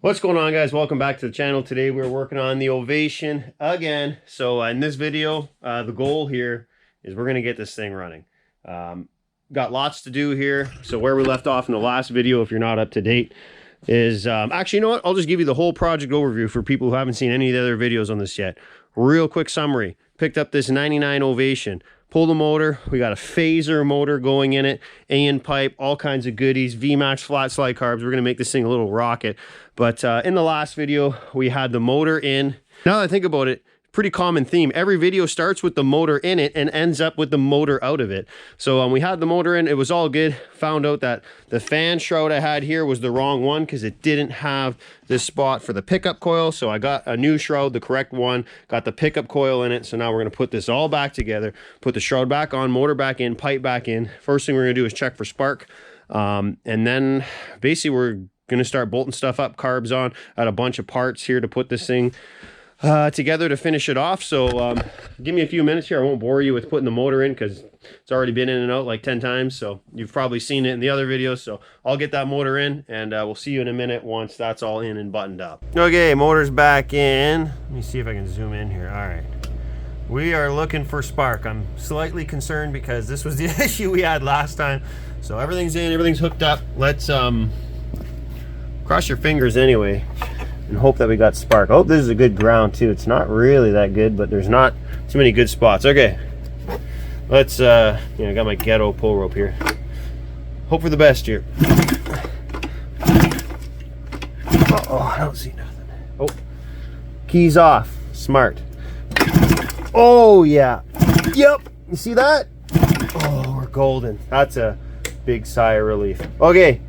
What's going on, guys? Welcome back to the channel. Today we're working on the Ovation again. So in this video, the goal here is we're going to get this thing running. Got lots to do here. So where we left off in the last video, if you're not up to date, is actually, you know what? I'll just give you the whole project overview for people who haven't seen any of the other videos on this yet. Real quick summary. Picked up this 99 Ovation. Pulled the motor. We got a phazer motor going in it, AN pipe, all kinds of goodies, VMAX flat slide carbs. We're going to make this thing a little rocket. But in the last video, we had the motor in. Now that I think about it, pretty common theme. Every video starts with the motor in it and ends up with the motor out of it. So we had the motor in. It was all good. Found out that the fan shroud I had here was the wrong one because it didn't have this spot for the pickup coil. So I got a new shroud, the correct one, got the pickup coil in it. So now we're going to put this all back together, put the shroud back on, motor back in, pipe back in. First thing we're going to do is check for spark. And then basically we're going to start bolting stuff up, carbs on. I had a bunch of parts here to put this thing together to finish it off. So give me a few minutes here. I won't bore you with putting the motor in because it's already been in and out like 10 times. So you've probably seen it in the other videos. So I'll get that motor in and we'll see you in a minute once that's all in and buttoned up. Okay, motor's back in. Let me see if I can zoom in here. All right. We are looking for spark. I'm slightly concerned because this was the issue we had last time. So everything's in, everything's hooked up. Let's cross your fingers anyway and hope that we got spark. Oh, this is a good ground too. It's not really that good, but there's not too many good spots. Okay, let's I got my ghetto pull rope here. Hope for the best here. Oh, I don't see nothing. Oh, keys off. Smart. Oh yeah, yep, you see that? Oh, we're golden. That's a big sigh of relief. Okay,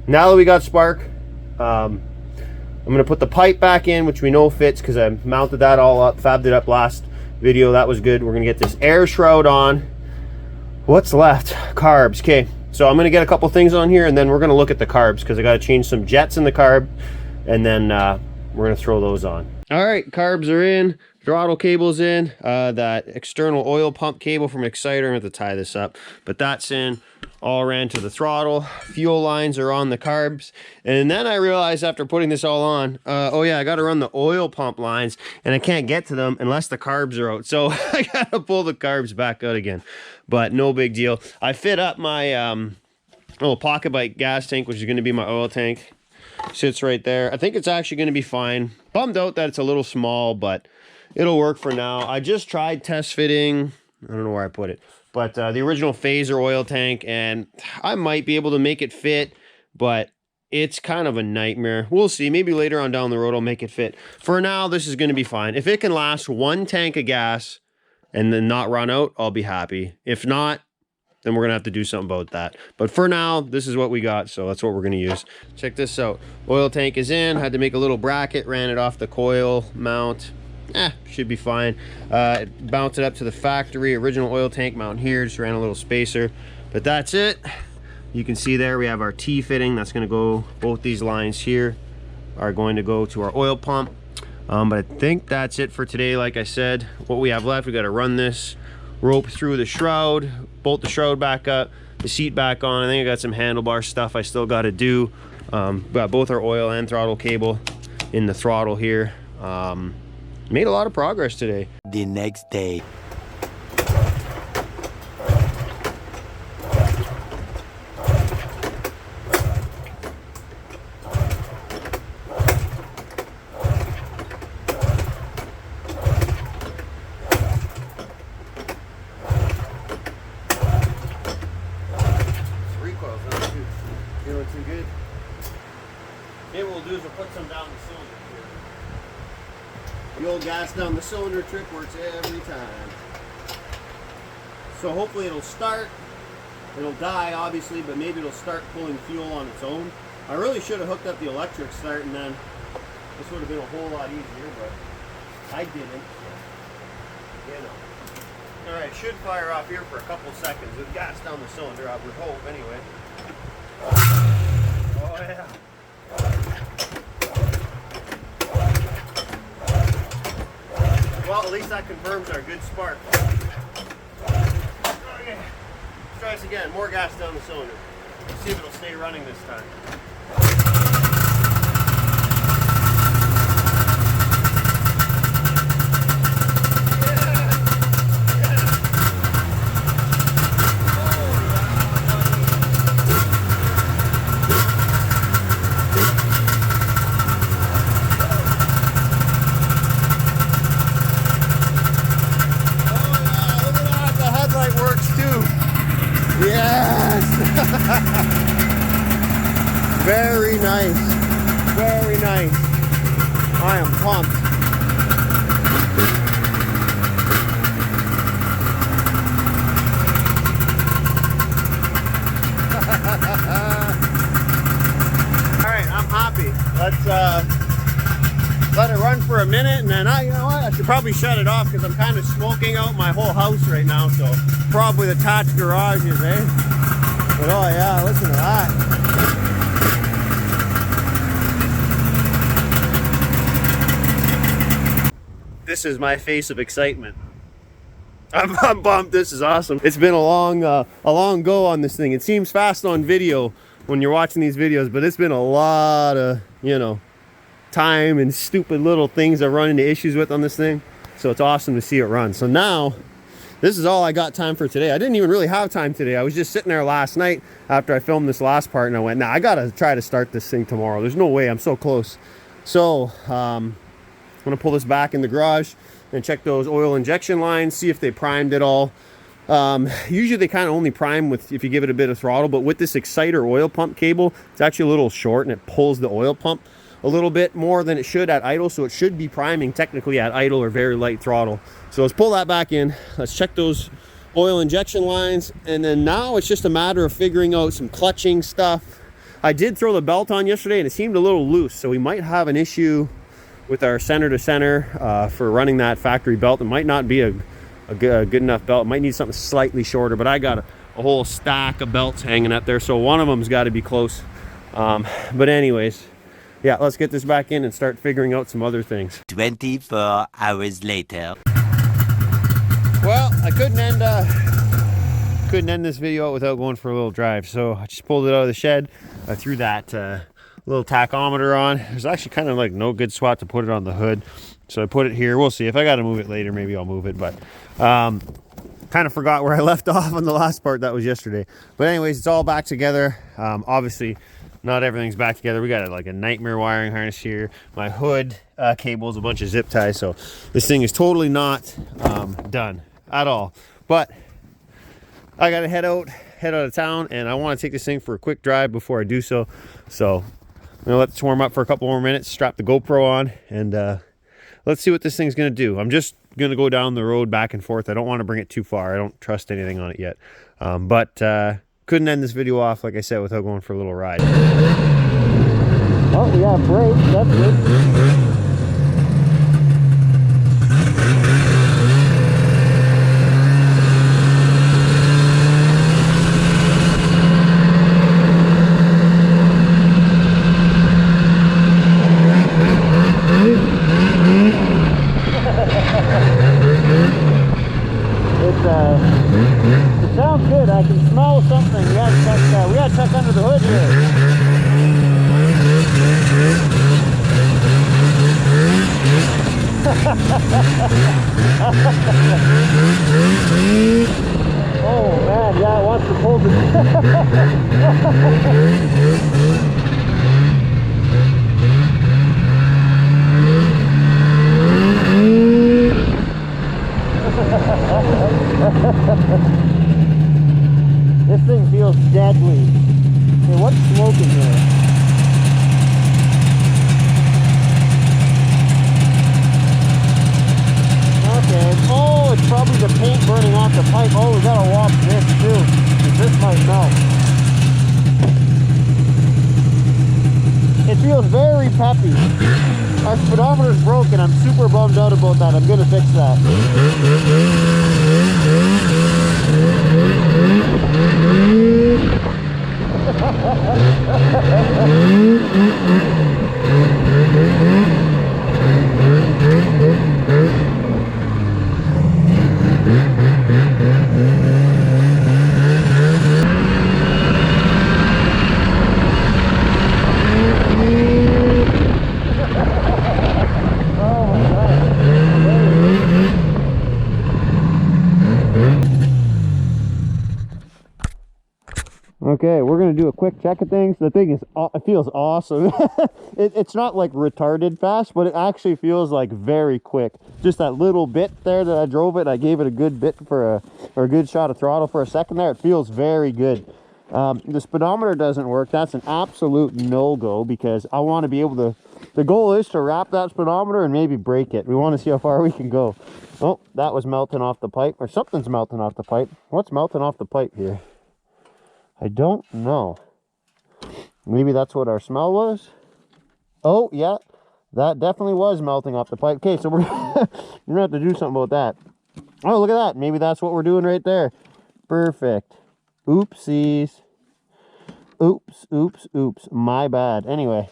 now that we got spark, I'm going to put the pipe back in, which we know fits because I mounted that all up, fabbed it up last video. That was good. We're going to get this air shroud on. What's left? Carbs. Okay, so I'm going to get a couple things on here and then we're going to look at the carbs because I got to change some jets in the carb and then we're going to throw those on. All right, carbs are in, throttle cable's in, that external oil pump cable from Exciter. I'm going to have to tie this up, but that's in. All ran to the throttle. Fuel lines are on the carbs. And then I realized after putting this all on, oh yeah, I got to run the oil pump lines and I can't get to them unless the carbs are out. So I got to pull the carbs back out again, but no big deal. I fit up my little pocket bike gas tank, which is going to be my oil tank. Sits right there. I think it's actually going to be fine. Bummed out that it's a little small, but it'll work for now. I just tried test fitting. I don't know where I put it. But the original phazer oil tank, and I might be able to make it fit, but it's kind of a nightmare. We'll see. Maybe later on down the road I'll make it fit. For now, this is going to be fine. If it can last one tank of gas and then not run out, I'll be happy. If not, then we're going to have to do something about that. But for now, this is what we got, so that's what we're going to use. Check this out. Oil tank is in. Had to make a little bracket, ran it off the coil mount. Should be fine. Bounced it up to the factory original oil tank mount here, just ran a little spacer, but that's it. You can see there we have our T fitting. That's going to go, both these lines here are going to go to our oil pump. But I think that's it for today. Like I said, what we have left, we got to run this rope through the shroud, bolt the shroud back up, the seat back on. I think I got some handlebar stuff I still got to do. Got both our oil and throttle cable in the throttle here. Made a lot of progress today. The next day. Recoil's not too, feeling too good. Maybe what we'll do is we'll put some down the cylinder here. The old gas down the cylinder trick works every time. So hopefully it'll start. It'll die obviously, but maybe it'll start pulling fuel on its own. I really should have hooked up the electric start and then this would have been a whole lot easier, but I didn't. So, you know. Alright, should fire off here for a couple seconds with gas down the cylinder, I would hope anyway. Oh yeah. Well, at least that confirms our good spark. Okay, let's try this again. More gas down the cylinder. Let's see if it'll stay running this time. Very nice. Very nice. I am pumped. Alright, I'm happy. Let's let it run for a minute, and then you know what? I should probably shut it off because I'm kind of smoking out my whole house right now, so probably the attached garages, eh? But oh yeah, listen to that. This is my face of excitement. I'm pumped. This is awesome. It's been a long go on this thing. It seems fast on video when you're watching these videos, but it's been a lot of, you know, time and stupid little things I run into issues with on this thing. So it's awesome to see it run. So now, this is all I got time for today. I didn't even really have time today. I was just sitting there last night after I filmed this last part, and I went, nah, I gotta try to start this thing tomorrow. There's no way, I'm so close. So, I'm gonna pull this back in the garage and check those oil injection lines, see if they primed it all. Usually they kind of only prime with if you give it a bit of throttle, but with this exciter oil pump cable, it's actually a little short and it pulls the oil pump a little bit more than it should at idle, so it should be priming technically at idle or very light throttle. So let's pull that back in, let's check those oil injection lines, and then now it's just a matter of figuring out some clutching stuff. I did throw the belt on yesterday and it seemed a little loose, so we might have an issue with our center to center for running that factory belt. It might not be a good enough belt. It might need something slightly shorter, but I got a whole stack of belts hanging up there, so one of them's got to be close. But anyways, yeah, let's get this back in and start figuring out some other things. 24 hours later. Well, I couldn't end this video out without going for a little drive, so I just pulled it out of the shed. I threw that little tachometer on. There's actually kind of like no good spot to put it on the hood, so I put it here. We'll see if I got to move it later, maybe I'll move it, but kind of forgot where I left off on the last part. That was yesterday. But anyways, it's all back together. Obviously not everything's back together. We got like a nightmare wiring harness here. My hood cable is a bunch of zip ties, so this thing is totally not done at all. But I gotta head out of town, and I want to take this thing for a quick drive before I do so. So I'm gonna let this warm up for a couple more minutes, strap the GoPro on, and let's see what this thing's gonna do. I'm just gonna go down the road back and forth. I don't want to bring it too far. I don't trust anything on it yet. But couldn't end this video off, like I said, without going for a little ride. Oh, we got brakes. That's good. It sounds good. I can smell something. We gotta check under the hood here. Oh man, yeah, it wants to pull the This thing feels deadly. Hey, what's smoking here? Okay. Oh, it's probably the paint burning off the pipe. Oh, we gotta wash this too, because this might melt. It feels very peppy. Our speedometer's broken. I'm super bummed out about that. I'm gonna fix that. Okay, we're gonna do a quick check of things. The thing is, it feels awesome. It's not like retarded fast, but it actually feels like very quick. Just that little bit there that I drove it, I gave it a good bit for a good shot of throttle for a second there. It feels very good. The speedometer doesn't work. That's an absolute no-go because I want to be able to, the goal is to wrap that speedometer and maybe break it. We want to see how far we can go. Oh, that was melting off the pipe, or something's melting off the pipe. What's melting off the pipe here? I don't know. Maybe that's what our smell was. Oh, yeah, that definitely was melting off the pipe. Okay, so we're gonna have to do something about that. Oh, look at that. Maybe that's what we're doing right there. Perfect. Oopsies. Oops, oops, oops. My bad. Anyway.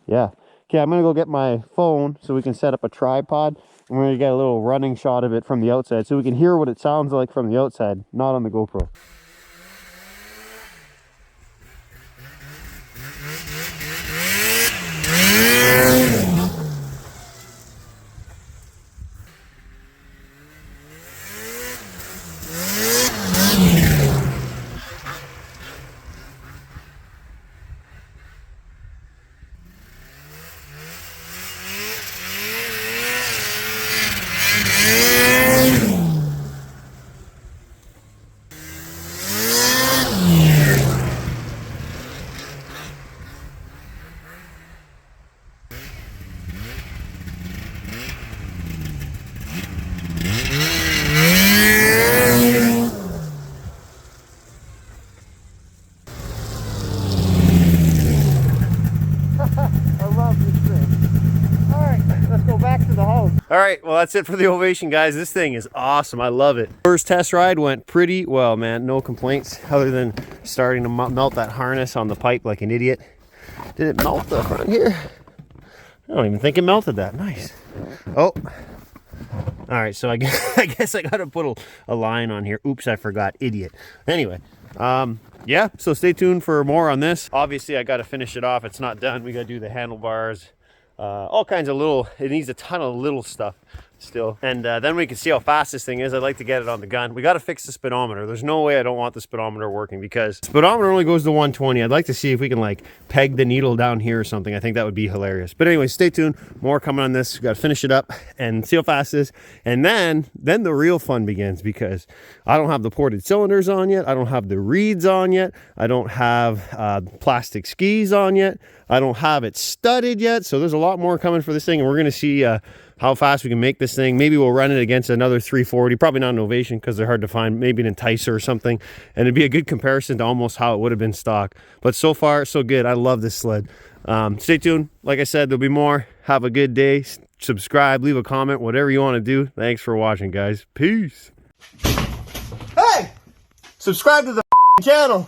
Yeah. Okay, I'm going to go get my phone so we can set up a tripod. And we're going to get a little running shot of it from the outside so we can hear what it sounds like from the outside, not on the GoPro. All right, well, that's it for the Ovation, guys. This thing is awesome. I love it. First test ride went pretty well, man. No complaints other than starting to melt that harness on the pipe like an idiot. Did it melt the front here? I don't even think it melted that. Nice. Oh. All right, so I guess I got to put a line on here. Oops, I forgot. Idiot. Anyway, yeah, so stay tuned for more on this. Obviously, I got to finish it off. It's not done. We got to do the handlebars. All kinds of little, it needs a ton of little stuff still. And then we can see how fast this thing is. I'd like to get it on the gun. We got to fix the speedometer. There's no way I don't want the speedometer working because the speedometer only goes to 120. I'd like to see if we can like peg the needle down here or something. I think that would be hilarious. But anyway, stay tuned. More coming on this. We got to finish it up and see how fast it is. And then the real fun begins because I don't have the ported cylinders on yet. I don't have the reeds on yet. I don't have plastic skis on yet. I don't have it studded yet. So there's a lot more coming for this thing. And we're going to see how fast we can make this thing. Maybe we'll run it against another 340, probably not an Ovation because they're hard to find, maybe an Enticer or something. And it'd be a good comparison to almost how it would have been stock. But so far, so good. I love this sled. Stay tuned. Like I said, there'll be more. Have a good day. Subscribe, leave a comment, whatever you want to do. Thanks for watching, guys. Peace. Hey, subscribe to the channel.